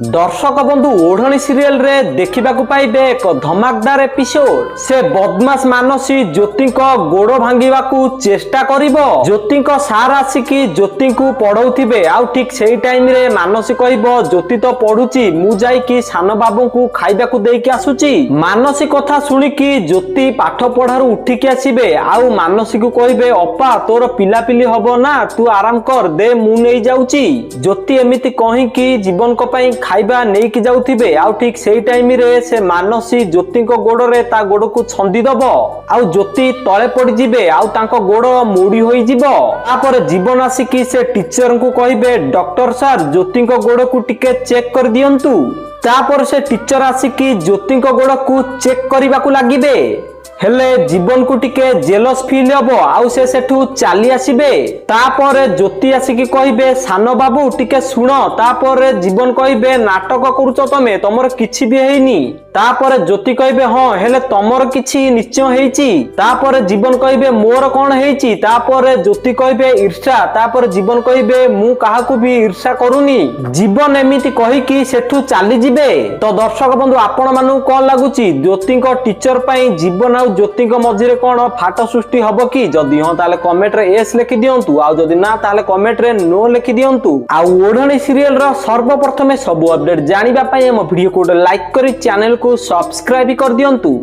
दर्शक बंधु ओढ़णी सीरियल रे देखा पाइबे एक धमाकदार एपिसोड। से बदमाश मानसी ज्योति गोड़ भांगिबाकू चेष्टा करिबो। ज्योति सार आसिकी ज्योति को पढ़ाउथिबे। आउ ठीक सेही टाइम रे मानसी कहबो ज्योति तो पढ़ुची मु जाईकी सान बाबू को खाइबाकू देईकी आसुची। मानसी कथा सुनिकी ज्योति पाठ पढ़ारू उठिकी आसीबे। आउ मानसी को कहबे अपा तोर पिलापिली हबो ना तू आराम कर दे मु नहीं जाउची। ज्योति एमिति कहिकी जीवन को पई खाइबा नेकी जाउथिबे। आउ ठीक सेही टाइम रे से मानसी ज्योति गोड़ रे ता गोड़ को छंदी दबो। आउ ज्योति तळे पड़ी जिबे। आउ तांको गोड़ मोड़ी होई जिवो। तापर जीवन आसिकी से टीचर को कहबे डॉक्टर सर ज्योति गोड़ को टिके चेक कर दियंतु। तापर से टीचर आसिकी ज्योति गोड़ को चेक करबाकू लागिबे। हेले जीवन को टिके जेलस फील हबो। आउ से सेठू चली आसीबे। तापर ज्योति आसिकी कहबे सानो बाबू टिके सुन। तापर जीवन कहबे नाटक करूच तमे तमर किछि भी हेइनी। तापर ज्योति कहबे हां हेले तमर किछि निश्चय हेइची। तापर जीवन कहबे मोर कोन हेइची। तापर ज्योति कहबे ईर्ष्या। तापर जीवन कहबे मु काहाकू भी ईर्ष्या करूनी। जीवन एमिति कहिकी सेठू चली जिबे। तो दर्शक बंधु आपण मानु कोन लागुची ज्योति को टीचर पई जीवन आ ज्योति मझे कौन फाट सृष्टि हम कि जदि हाँ ताले कमेंट रे एस लिखि दियंतु। आ जदि ना ताले कमेंट रे नो लिखि दियंतु। आ ओढ़णी सीरियल रो सर्वप्रथमे सब अपडेट जानिबा पई हम वीडियो को लाइक करी चैनल को सब्सक्राइब कर दियंतु।